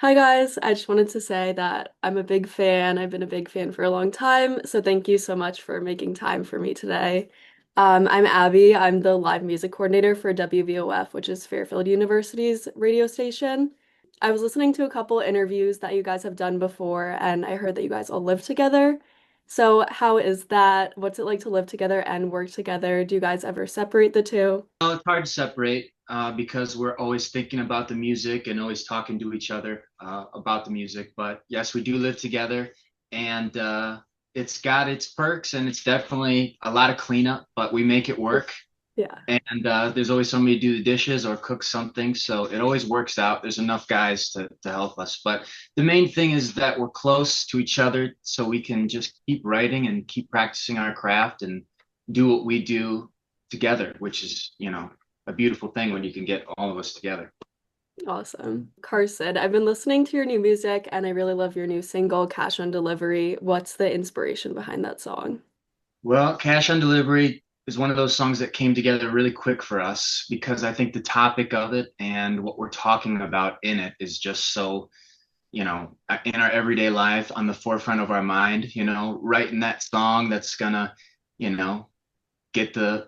Hi guys, I just wanted to say that I'm a big fan. I've been a big fan for a long time, so thank you so much for making time for me today. I'm Abby. I'm the live music coordinator for WVOF, which is Fairfield University's radio station. I was listening to a couple interviews that you guys have done before, and I heard that you guys all live together. So, how is that? What's it like to live together and work together? Do you guys ever separate the two? Well, it's hard to separate because we're always thinking about the music and always talking to each other about the music. But yes, we do live together, and it's got its perks, and it's definitely a lot of cleanup, but we make it work. Yeah. And there's always somebody to do the dishes or cook something, so it always works out. There's enough guys to help us. But the main thing is that we're close to each other, so we can just keep writing and keep practicing our craft and do what we do together, which is, a beautiful thing when you can get all of us together. Awesome. Carson, I've been listening to your new music and I really love your new single, Cash on Delivery. What's the inspiration behind that song? Well, Cash on Delivery is one of those songs that came together really quick for us because I think the topic of it and what we're talking about in it is just so, in our everyday life on the forefront of our mind, writing that song that's gonna, you know, get the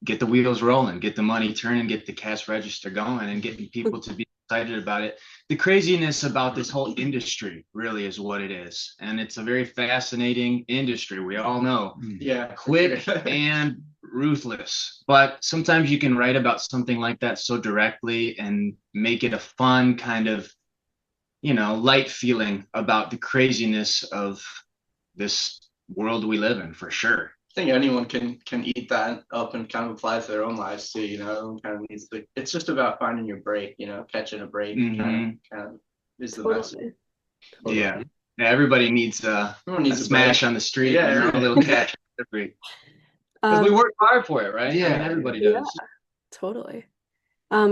get the wheels rolling, get the money turning, get the cash register going, and getting people to be excited about it. The craziness about this whole industry really is what it is. And it's a very fascinating industry. We all know. Yeah, Quick and ruthless. But sometimes you can write about something like that so directly and make it a fun kind of, light feeling about the craziness of this world we live in for sure. I think anyone can eat that up and kind of apply to their own lives too. Everyone kind of needs to. It's just about finding your break. Catching a break. Kind of is the message. Totally. Yeah. Totally. Yeah, everybody needs Everyone a needs a break. smash on the street, Yeah, a little catch every because we Um, work hard for it, right? I mean, yeah, everybody yeah, does. totally.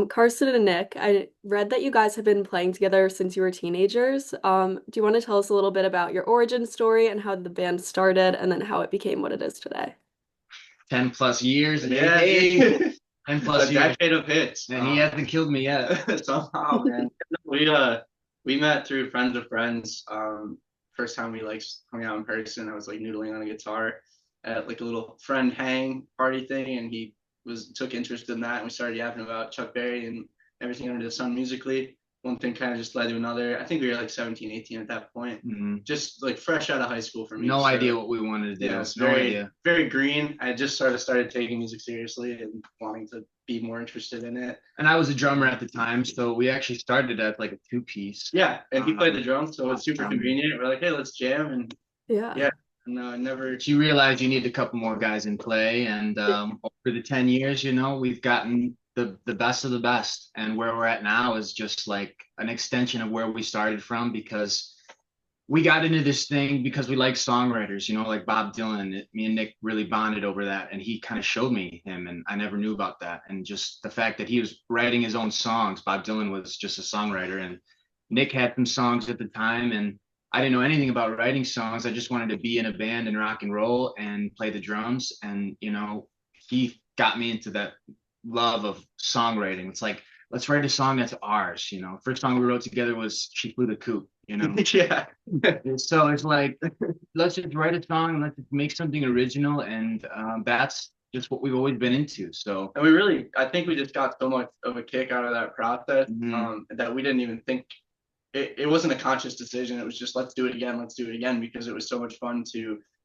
Carson and Nick, I read that you guys have been playing together since you were teenagers. Do you want to tell us a little bit about your origin story and how the band started and then how it became what it is today? 10 plus years, yeah. baby. 10 A plus years. decade of hits. And he hasn't killed me yet. Somehow, man. We met through friends of friends. First time we like hung out in person, I was like noodling on a guitar at like a little friend hang party thing, and he was took interest in that, and we started yapping about Chuck Berry and everything under the sun musically. One thing kind of just led to another. I think we were like 17, 18 at that point. Just like fresh out of high school for me. No So, idea what we wanted to do. it's No very, idea. very green. I just sort of started taking music seriously and wanting to be more interested in it. And I was a drummer at the time, so we actually started at like a two-piece. Yeah, and he played the drums, so it's super Um, convenient. We're like, hey, let's jam, and Yeah. yeah, no, I never. but you realize you need a couple more guys in play, and over the 10 years, we've gotten the best of the best, and where we're at now is just like an extension of where we started from because we got into this thing because we like songwriters, like Bob Dylan. Me and Nick really bonded over that, and he kind of showed me him, and I never knew about that. And just the fact that he was writing his own songs. Bob Dylan was just a songwriter, and Nick had some songs at the time, and I didn't know anything about writing songs. I just wanted to be in a band and rock and roll and play the drums. And he got me into that love of songwriting. It's like, let's write a song that's ours. First song we wrote together was "She Flew the Coop." Yeah, So it's like, let's just write a song and let's just make something original, and that's just what we've always been into. So, and I think we just got so much of a kick out of that process that we didn't even think it wasn't a conscious decision. It was just let's do it again because it was so much fun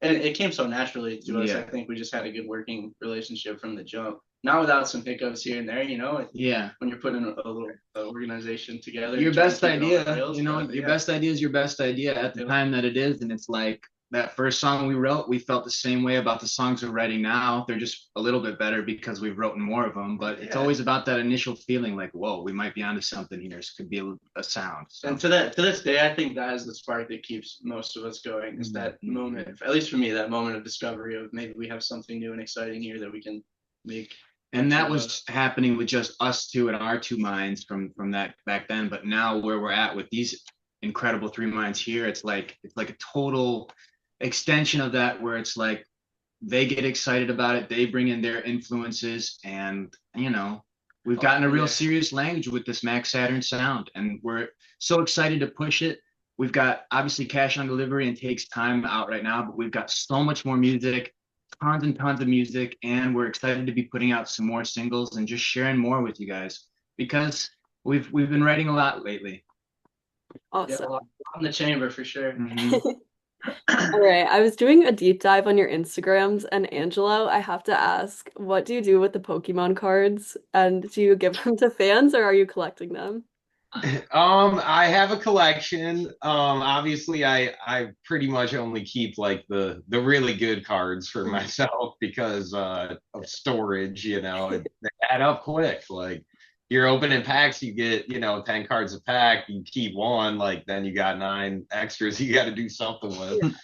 and it came so naturally to us. yeah, I think we just had a good working relationship from the jump. Not without some hiccups here and there, yeah. when you're putting a little organization together. Your trying to best keep it on idea, rails, your yeah. best idea is your best idea at the Yeah. time that it is. And it's like that first song we wrote, we felt the same way about the songs we're writing now. They're just a little bit better because we've written more of them, but it's Yeah. always about that initial feeling like, whoa, we might be onto something here. This could be a sound. So. And to this day, I think that is the spark that keeps most of us going. Is that moment, at least for me, that moment of discovery of maybe we have something new and exciting here that we can make. And that was happening with just us two and our two minds from that back then. But now where we're at with these incredible three minds here, it's like a total extension of that, where it's like they get excited about it, they bring in their influences, and We've gotten a real serious language with this Mac Saturn sound, and we're so excited to push it. We've got obviously cash on delivery and takes time out right now, but we've got so much more music, tons and tons of music, and we're excited to be putting out some more singles and just sharing more with you guys because we've been writing a lot lately. Awesome. Yeah, a lot in the chamber for sure. All right, I was doing a deep dive on your Instagrams, and Angelo, I have to ask, what do you do with the Pokemon cards? And do you give them to fans or are you collecting them? I have a collection. Obviously I pretty much only keep like the really good cards for myself because of storage, they add up quick. Like you're opening packs, you get, 10 cards a pack, you keep one, like then you got 9 extras you got to do something with.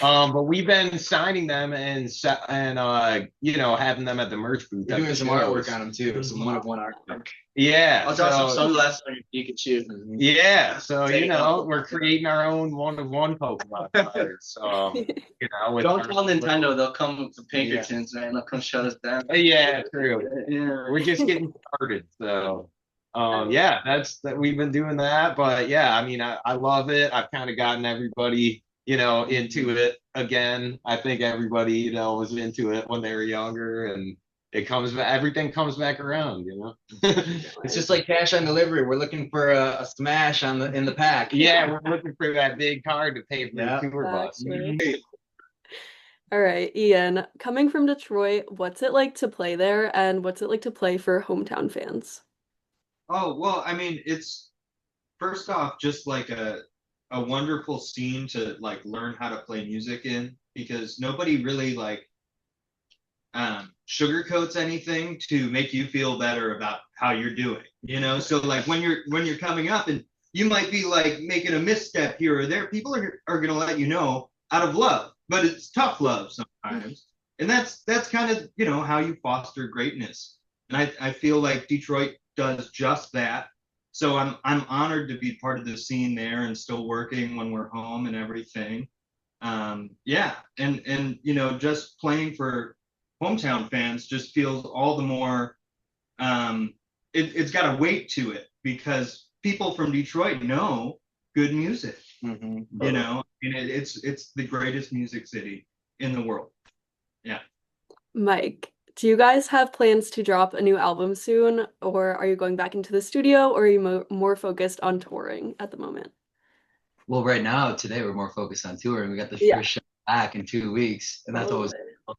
But we've been signing them and having them at the merch booth. We're at doing the some shows. artwork on them too, some one-of-one artwork. Yeah, I'll draw some sunglasses on your Pikachu. yeah, so we're creating our own one-of-one Pokemon cards. With Don't tell Nintendo, they'll come with the Pinkertons, man. They'll come shut us down. Yeah, true. Yeah. We're just getting started, so yeah, that's that we've been doing that. But yeah, I mean, I love it. I've kind of gotten everybody, into it again. I think everybody, was into it when they were younger, and everything comes back around. It's just like cash on delivery. We're looking for a smash in the pack. Yeah, we're looking for that big card to pay for the tour bus. All right, Ian, coming from Detroit, what's it like to play there and what's it like to play for hometown fans? Oh, well, I mean, it's first off just like a wonderful scene to like learn how to play music in because nobody really like sugarcoats anything to make you feel better about how you're doing. So like when you're coming up and you might be like making a misstep here or there, people are gonna let you know out of love, but it's tough love sometimes. And that's kind of how you foster greatness. And I feel like Detroit does just that. So I'm honored to be part of the scene there and still working when we're home and everything. Yeah, and just playing for hometown fans just feels all the more. It's got a weight to it because people from Detroit know good music. It's the greatest music city in the world. Yeah. Mike, do you guys have plans to drop a new album soon, or are you going back into the studio, or are you more focused on touring at the moment? Well, right now, today we're more focused on touring. We got the first show back in 2 weeks, and that's always cool.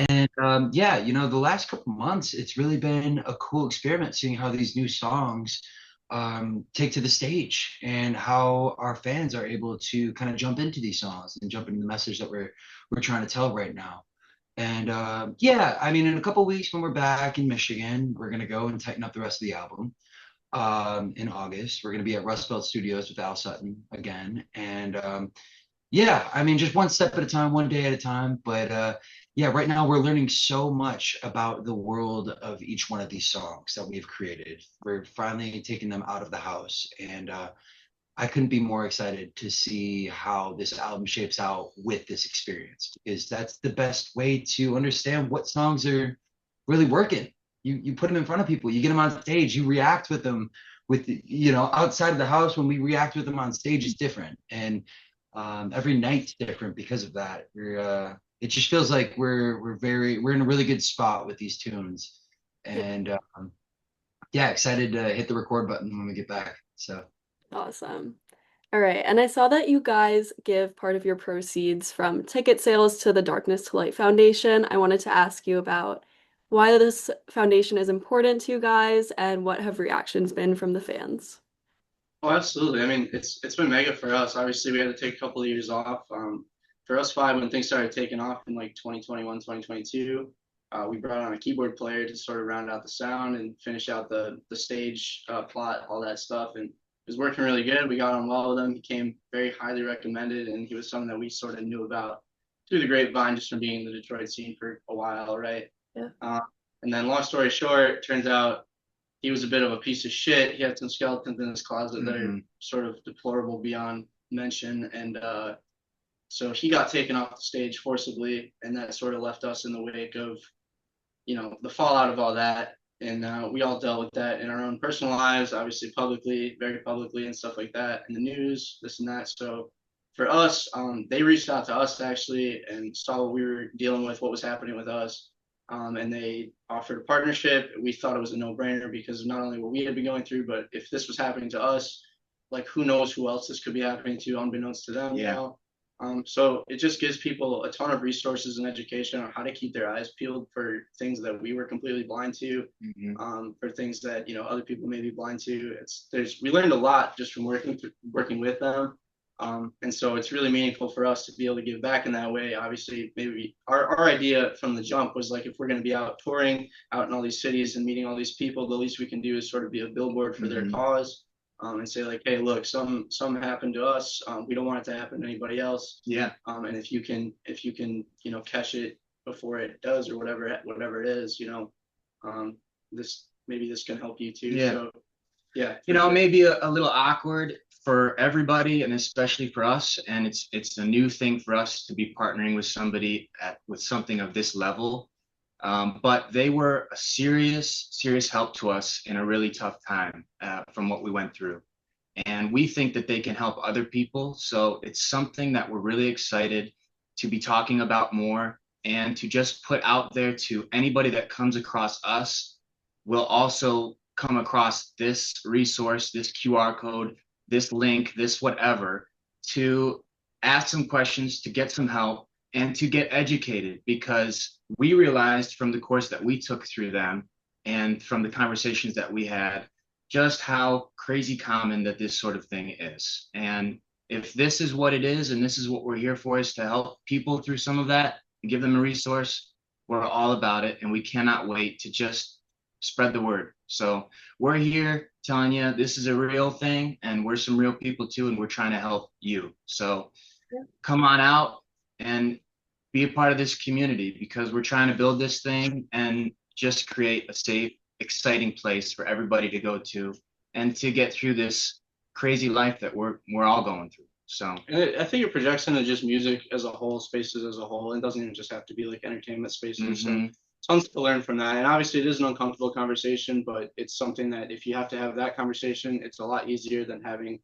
And yeah, the last couple months, it's really been a cool experiment seeing how these new songs take to the stage and how our fans are able to kind of jump into these songs and jump into the message that we're trying to tell right now. And yeah, I mean, in a couple weeks when we're back in Michigan, we're gonna go and tighten up the rest of the album. In August, we're gonna be at Rust Belt Studios with Al Sutton again, and yeah, I mean, just one step at a time, one day at a time. But yeah, right now we're learning so much about the world of each one of these songs that we've created. We're finally taking them out of the house, and I couldn't be more excited to see how this album shapes out with this experience, because that's the best way to understand what songs are really working. You put them in front of people, you get them on stage, you react with them outside of the house. When we react with them on stage is different. And every night's different because of that. It just feels like we're in a really good spot with these tunes. And yeah, excited to hit the record button when we get back. So Awesome. All right. And I saw that you guys give part of your proceeds from ticket sales to the Darkness to Light Foundation. I wanted to ask you about why this foundation is important to you guys and what have reactions been from the fans? Oh, absolutely. I mean, it's been mega for us. Obviously, we had to take a couple of years off. For us five, when things started taking off in like 2021, 2022, we brought on a keyboard player to sort of round out the sound and finish out the stage plot, all that stuff. And it was working really good. We got on well with him. He came very highly recommended, and he was someone that we sort of knew about through the grapevine just from being in the Detroit scene for a while, right? Yeah. And then long story short, turns out he was a bit of a piece of shit. He had some skeletons in his closet that are sort of deplorable beyond mention. And so he got taken off the stage forcibly, and that sort of left us in the wake of, the fallout of all that. and we all dealt with that in our own personal lives, obviously publicly, very publicly, and stuff like that, in the news, this and that. So for us, they reached out to us actually and saw what we were dealing with, what was happening with us, and they offered a partnership. We thought it was a no-brainer because of not only what we had been going through, but if this was happening to us, like who knows who else this could be happening to, unbeknownst to them, you Yeah. know. So it just gives people a ton of resources and education on how to keep their eyes peeled for things that we were completely blind to, for things that other people may be blind to. We learned a lot just from working with them, and so it's really meaningful for us to be able to give back in that way. Obviously, maybe our idea from the jump was like if we're going to be out touring, out in all these cities and meeting all these people, the least we can do is sort of be a billboard for their cause, and say like, hey, look, some happened to us. We don't want it to happen to anybody else. Yeah. And if you can, catch it before it does, or whatever it is, this can help you too. Yeah. So yeah. Maybe a little awkward for everybody and especially for us. And it's a new thing for us to be partnering with somebody with something of this level. But they were a serious help to us in a really tough time from what we went through. And we think that they can help other people. So it's something that we're really excited to be talking about more and to just put out there to anybody that comes across us will also come across this resource, this QR code, this link, this whatever, to ask some questions, to get some help, and to get educated, because we realized from the course that we took through them and from the conversations that we had just how crazy common that this sort of thing is. And if this is what it is and this is what we're here for, is to help people through some of that and give them a resource, we're all about it, and we cannot wait to just spread the word. So we're here telling you this is a real thing, and we're some real people too, and we're trying to help you. So come on out and be a part of this community, because we're trying to build this thing and just create a safe, exciting place for everybody to go to and to get through this crazy life that we're all going through. So and I think it projects into just music as a whole, spaces as a whole. It doesn't even just have to be like entertainment spaces. So tons to learn from that. And obviously it is an uncomfortable conversation, but it's something that if you have to have that conversation, it's a lot easier than having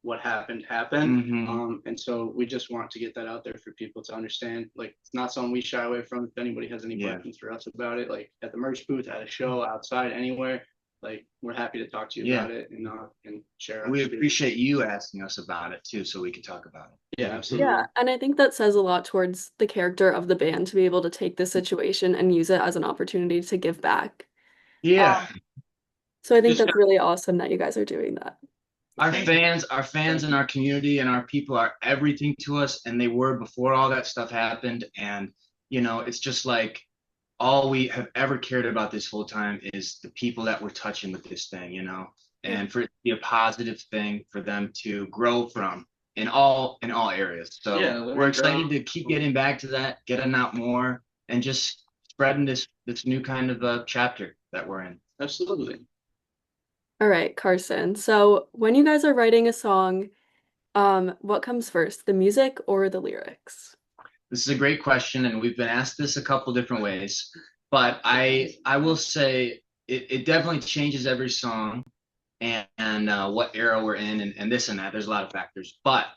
what happened happen. And so we just want to get that out there for people to understand. Like, it's not something we shy away from. If anybody has any questions for us about it, like at the merch booth, at a show, outside, anywhere, like we're happy to talk to you about it and share. We appreciate you asking us about it too, so we can talk about it. Yeah, absolutely. Yeah, and I think that says a lot towards the character of the band to be able to take this situation and use it as an opportunity to give back. Yeah. So I think that's really awesome that you guys are doing that. Our fans and our community and our people are everything to us, and they were before all that stuff happened. And it's just like all we have ever cared about this whole time is the people that we're touching with this thing, and for it to be a positive thing for them to grow from in all areas. So we're excited to keep getting back to that, getting out more, and just spreading this new kind of chapter that we're in. Absolutely. All right, Carson. So when you guys are writing a song, what comes first, the music or the lyrics? This is a great question, and we've been asked this a couple different ways, but I will say it definitely changes every song and what era we're in and this and that. There's a lot of factors, but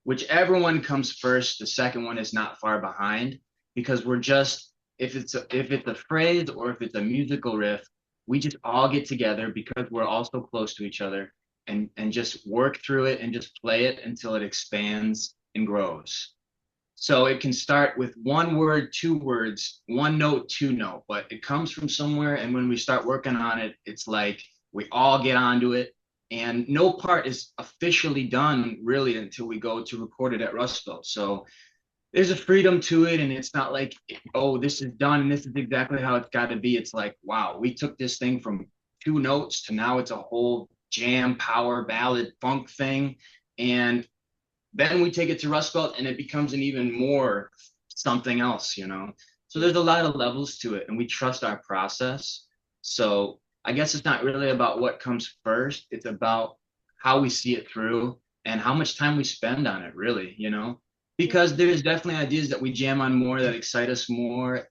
whichever one comes first, the second one is not far behind, because we're just, if it's a phrase or if it's a musical riff, we just all get together because we're all so close to each other and just work through it and just play it until it expands and grows. So it can start with one word, two words, one note, two note, but it comes from somewhere. And when we start working on it, it's like we all get onto it, and no part is officially done really until we go to record it at Rustville. So there's a freedom to it, and it's not like, oh, this is done and this is exactly how it's got to be. It's like, wow, we took this thing from two notes to now it's a whole jam, power, ballad, funk thing. And then we take it to Rust Belt and it becomes an even more something else, So there's a lot of levels to it, and we trust our process. So I guess it's not really about what comes first. It's about how we see it through and how much time we spend on it, really, because there's definitely ideas that we jam on more that excite us more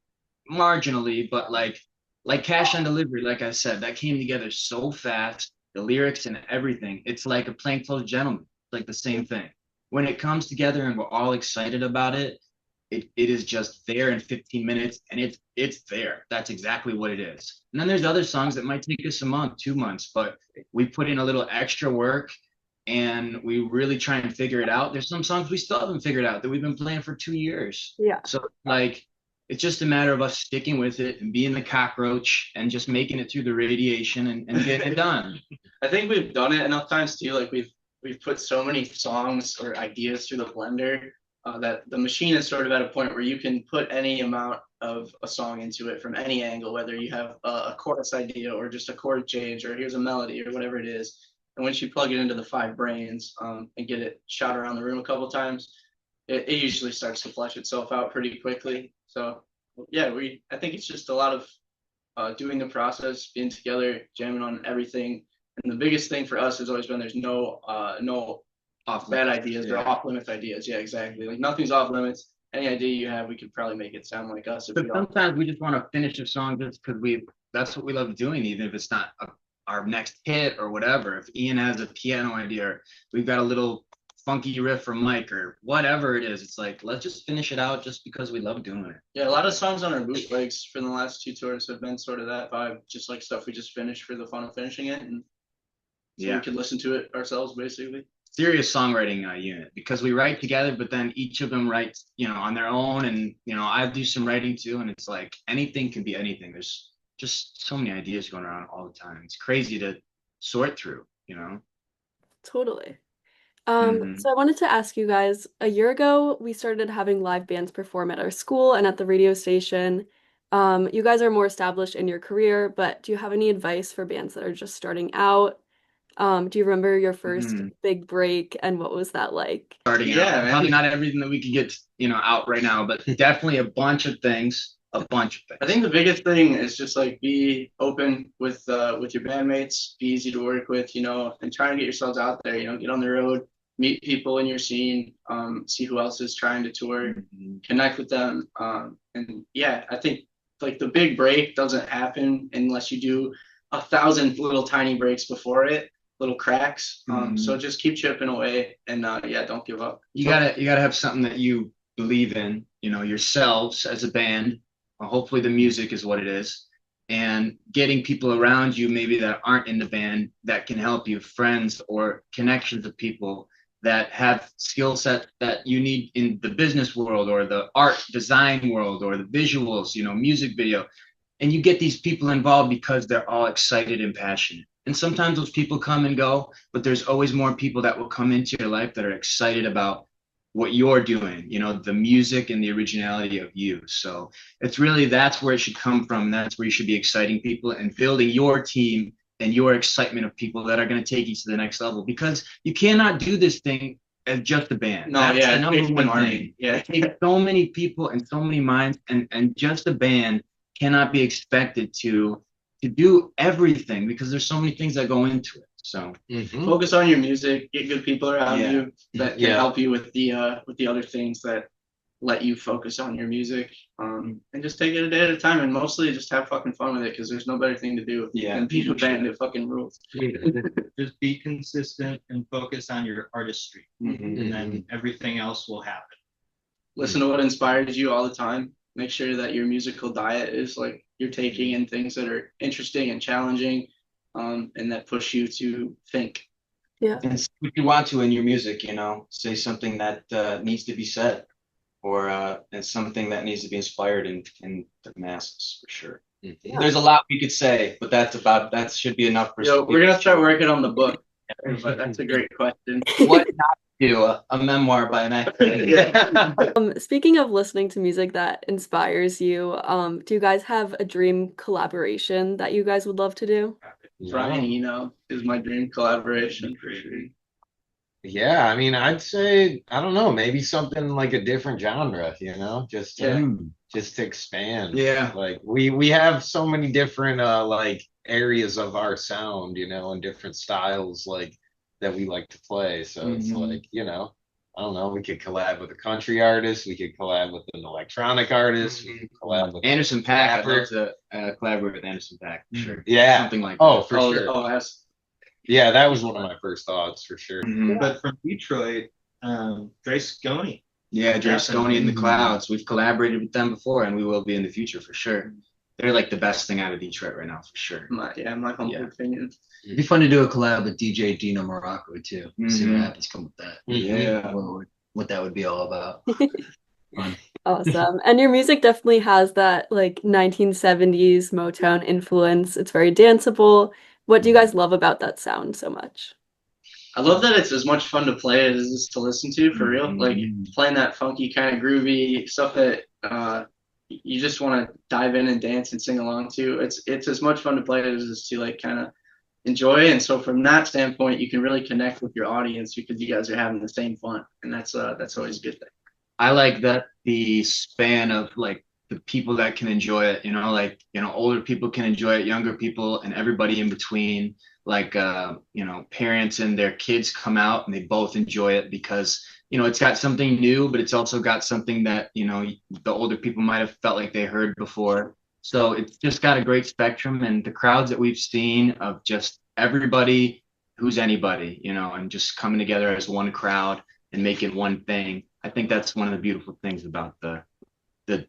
marginally, but like like Cash on Delivery, like I said, that came together so fast. The lyrics and everything. It's like a plainclothes gentleman. It's like the same thing. When it comes together and we're all excited about it, it is just there in 15 minutes and it's there. That's exactly what it is. And then there's other songs that might take us a month, 2 months, but we put in a little extra work and we really try and figure it out. There's some songs we still haven't figured out that we've been playing for 2 years. Yeah. So like it's just a matter of us sticking with it and being the cockroach and just making it through the radiation and getting it done. I think we've done it enough times too. Like we've put so many songs or ideas through the blender that the machine is sort of at a point where you can put any amount of a song into it from any angle, whether you have a chorus idea or just a chord change or here's a melody or whatever it is. And once you plug it into the five brains and get it shot around the room a couple times, it usually starts to flesh itself out pretty quickly. So yeah, I think it's just a lot of doing the process, being together, jamming on everything. And the biggest thing for us has always been there's no off bad ideas. They're off limits ideas. Yeah, exactly. Like nothing's off limits. Any idea you have, we could probably make it sound like us. But sometimes we just want to finish a song just because that's what we love doing, even if it's not our next hit or whatever. If Ian has a piano idea, or we've got a little funky riff from Mike or whatever it is, it's like let's just finish it out just because we love doing it. Yeah, a lot of songs on our bootlegs for the last two tours have been sort of that vibe, just like stuff we just finished for the fun of finishing it, and so we could listen to it ourselves basically. Serious songwriting unit, because we write together, but then each of them writes, on their own, and I do some writing too, and it's like anything can be anything. There's just so many ideas going around all the time. It's crazy to sort through. Totally. So I wanted to ask you guys, a year ago, we started having live bands perform at our school and at the radio station. You guys are more established in your career, but do you have any advice for bands that are just starting out? Do you remember your first big break and what was that like? Starting out, probably not everything that we could get, out right now, but definitely a bunch of things. I think the biggest thing is just like be open with your bandmates, be easy to work with, and try and get yourselves out there, get on the road, meet people in your scene, see who else is trying to tour, connect with them. And yeah, I think like the big break doesn't happen unless you do 1,000 little tiny breaks before it, little cracks. So just keep chipping away and don't give up. You gotta have something that you believe in, yourselves as a band. Hopefully the music is what it is, and getting people around you maybe that aren't in the band that can help you, friends or connections of people that have skill set that you need in the business world or the art design world or the visuals, music video. And you get these people involved because they're all excited and passionate. And sometimes those people come and go, but there's always more people that will come into your life that are excited about what you're doing, the music and the originality of you. So it's really, that's where it should come from. That's where you should be exciting people and building your team and your excitement of people that are going to take you to the next level, because you cannot do this thing as just a band. No, that's the number one thing. Yeah. It takes so many people and so many minds, and just a band cannot be expected to do everything because there's so many things that go into it. So focus on your music, get good people around you that can help you with the other things that let you focus on your music, and just take it a day at a time, and mostly just have fucking fun with it, because there's no better thing to do than be a band that fucking rules. Just be consistent and focus on your artistry, and then everything else will happen. Listen to what inspires you all the time. Make sure that your musical diet is like you're taking in things that are interesting and challenging, and that push you to think. Yeah. And if you want to in your music, say something that needs to be said, or it's something that needs to be inspired in the masses, for sure. Yeah. There's a lot we could say, but that should be enough for we're gonna start working on the book. But that's a great question. What not to do? A memoir by an actor. Speaking of listening to music that inspires you, do you guys have a dream collaboration that you guys would love to do? Ryan, is my dream collaboration for sure. Yeah, I mean, I'd say, I don't know, maybe something like a different genre, just to expand. Yeah. Like we have so many different like areas of our sound, and different styles like that we like to play. So it's like, I don't know, we could collab with a country artist, we could collab with an electronic artist, we could collab with Anderson .Paak. I'd rapper. love to collaborate with Anderson .Paak for sure. Yeah. Something like Oh, that. for sure. Oh, that's Yeah, that was one of my first thoughts for sure. Mhm. But from Detroit, Dre Sconey. Yeah, Dre Stoney and the Clouds. We've collaborated with them before, and we will be in the future for sure. They're like the best thing out of Detroit right now for sure. my humble Yeah. opinion. It'd be fun to do a collab with DJ Dino Morocco too. See what Mhm. happens come with that. Yeah. What that would be all about. Fun. Awesome. And your music definitely has that like 1970s Motown influence. It's very danceable. What do you guys love about that sound so much? I love that it's as much fun to play as it is to listen to, for real. Like playing that funky kind of groovy stuff that you just want to dive in and dance and sing along to. It's as much fun to play as it is to like kind of enjoy. And so from that standpoint, you can really connect with your audience because you guys are having the same fun, and that's always a good thing. I like that the span of like the people that can enjoy it, like, older people can enjoy it, younger people, and everybody in between. Like, parents and their kids come out and they both enjoy it because, it's got something new, but it's also got something that, the older people might have felt like they heard before. So it's just got a great spectrum, and the crowds that we've seen of just everybody who's anybody, and just coming together as one crowd and making one thing. I think that's one of the beautiful things about the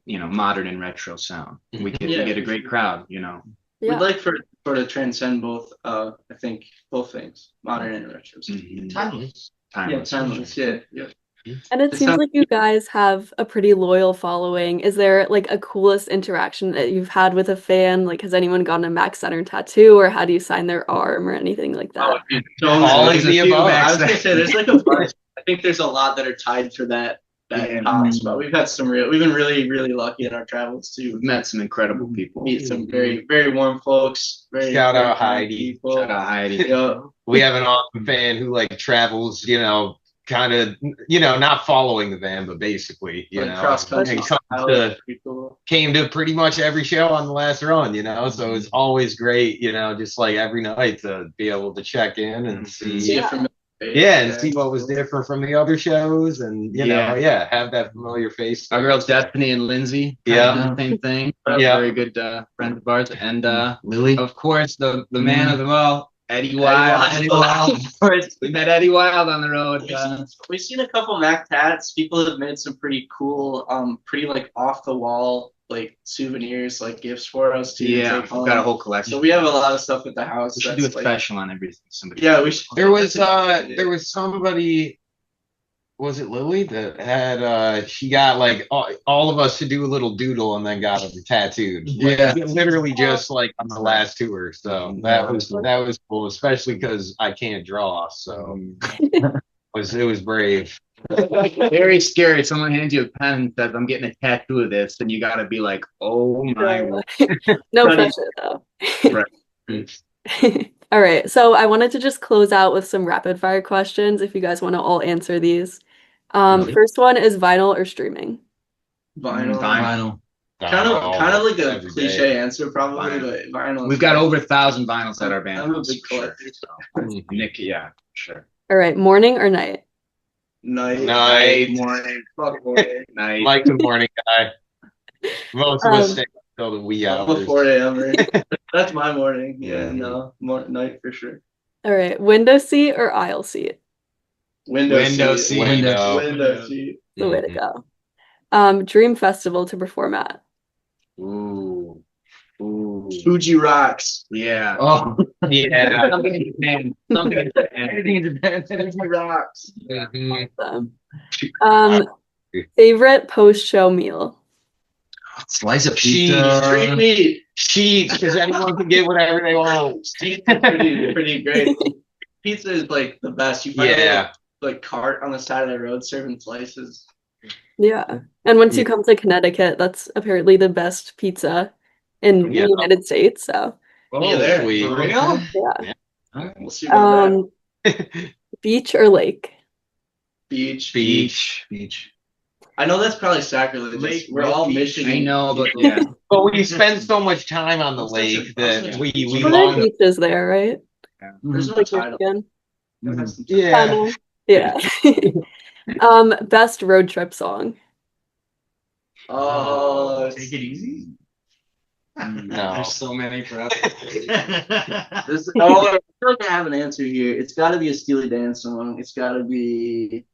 modern and retro sound. We get a great crowd. Yeah. We'd like for sort of transcend both. I think both things, modern and retro. Timeless. Yeah, timeless. Yeah. And it seems like you guys have a pretty loyal following. Is there like a coolest interaction that you've had with a fan? Like, has anyone gotten a Mac Saturn tattoo, or how do you sign their arm or anything like that? All of the above. I was gonna say there's like a bunch. I think there's a lot that are tied for that top spot. We've been really, really lucky in our travels too. We've met some incredible people. Meet some very, very warm folks. Shout out kind Heidi. people. Shout out Heidi. Yeah. We have an awesome fan who like travels, kind of, not following the band, but basically, cross country. Came to pretty much every show on the last run, so it's always great, just like every night to be able to check in and see and see what was different from the other shows, and have that familiar face. Our girls Destiny and Lindsay, same thing. Very good friends of ours, and Lily, of course, the man of them all, Eddie Wild. Eddie Wild. Of course, we met Eddie Wild on the road. We've seen a couple Mac tats. People have made some pretty cool, pretty like off the wall like souvenirs, like gifts for us to we've got a whole collection. So we have a lot of stuff at the house. We should do a special on everything. Somebody. Yeah, we should. There was somebody. Was it Lily that had she got like all of us to do a little doodle and then got them tattooed. Literally just like on the last tour. So that was cool, especially because I can't draw. So it was brave. Very scary. Someone hands you a pen and says, "I'm getting a tattoo of this," and you got to be like, "Oh my!" No pressure though. Right. All right. So I wanted to just close out with some rapid fire questions. If you guys want to all answer these. First one is vinyl or streaming? Vinyl. Kind of like a cliche answer, probably, but vinyl. We've got over 1,000 vinyls at our band. I'm a big collector. Nick, sure. All right. Morning or night? Night. Morning. Fuck morning. Night. Like the morning guy. Most of us stay until the wee hours. 4 a.m. Right? That's my morning. Yeah, no, night for sure. All right. Window seat or aisle seat? Window seat. The way to go. Dream festival to perform at? Ooh. Fuji Rocks. Yeah. Oh, yeah. Something in Japan. Anything in Japan. Fuji Rocks. Awesome. Favorite post-show meal? Slice of pizza. Street meat. Sheets, because anyone can get whatever they want. Sheets is pretty great. Pizza is like the best. You find like cart on the side of the road serving slices. Yeah. And once you come to Connecticut, that's apparently the best pizza in the United States. So there. Sweet. For real? yeah. All right, we'll see about that. Beach or lake? Beach. I know that's probably sacrilege. We're all Michigan. I know, but But we spend so much time on the lake that we There long. are beaches there, right? There's no Like title. Michigan. Yeah. Yeah. Best road trip song. Oh, Take it easy. No. There's so many for us. I feel like I have an answer here. It's got to be a Steely Dan song. It's got to be.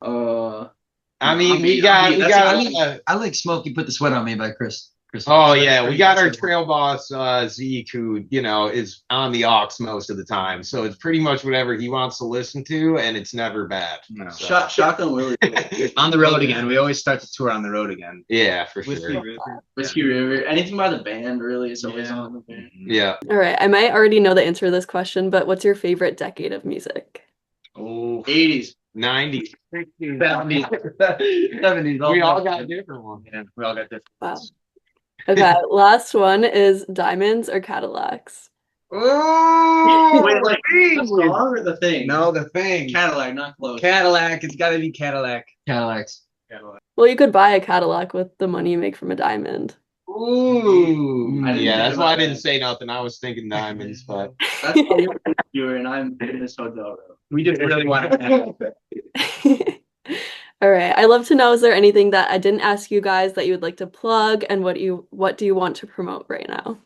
I mean, we I got. I like Smokey Put the Sweat on Me by Chris. Oh yeah, we got our trail boss Zeke, who is on the aux most of the time, so it's pretty much whatever he wants to listen to, and it's never bad. No. So. Shotgun Willie. On the road again. We always start the tour on the road again. Yeah, for Whiskey sure. River. Whiskey River. Anything by the band really is always Yeah. on the band. Yeah. All right, I might already know the answer to this question, but what's your favorite decade of music? Oh, 80s. 90s. 70s. 70s. We all got a different one. Yeah, we all got different. Wow. Okay, last one is diamonds or Cadillacs? Oh, Wait, like the song or the thing? no, the thing. Cadillac, not close. Cadillac. It's got to be Cadillac. Cadillacs. Cadillac. Well, you could buy a Cadillac with the money you make from a diamond. Ooh. I didn't Yeah, think that's why about I didn't that. say nothing. I was thinking diamonds, but That's why you're and I'm in this hotel room. We just really want to. All right, I'd love to know, is there anything that I didn't ask you guys that you would like to plug, and what do you want to promote right now?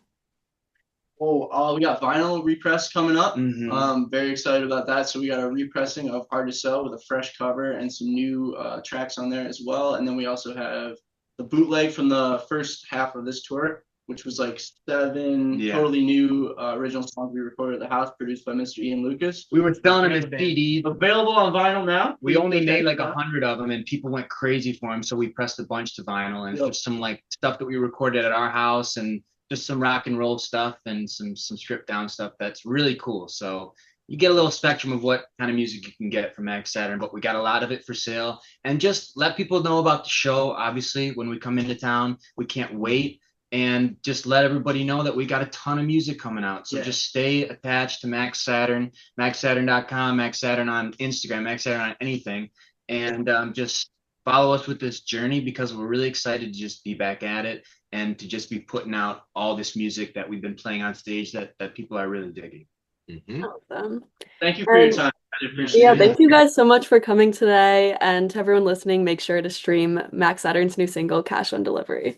We got vinyl repress coming up. Mhm. Very excited about that. So we got a repressing of Hard to Sell with a fresh cover and some new tracks on there as well. And then we also have the bootleg from the first half of this tour, which was like 7 Yeah. totally new original songs we recorded at the house, produced by Mr. Ian Lucas. We were selling them as CDs. Available on vinyl now. We only made like 100 of them, and people went crazy for them. So we pressed a bunch to vinyl, and Yep. just some like stuff that we recorded at our house, and just some rock and roll stuff, and some stripped down stuff that's really cool. So you get a little spectrum of what kind of music you can get from Mac Saturn, but we got a lot of it for sale. And just let people know about the show. Obviously, when we come into town, we can't wait. And just let everybody know that we got a ton of music coming out. So Yeah. just stay attached to Mac Saturn, MacSaturn.com, Mac Saturn on Instagram, Mac Saturn on anything. And just follow us with this journey, because we're really excited to just be back at it and to just be putting out all this music that we've been playing on stage that people are really digging. Mhm. Awesome. Thank you for your time. I appreciate Yeah, it. thank you guys so much for coming today. And to everyone listening, make sure to stream Mac Saturn's new single, Cash on Delivery.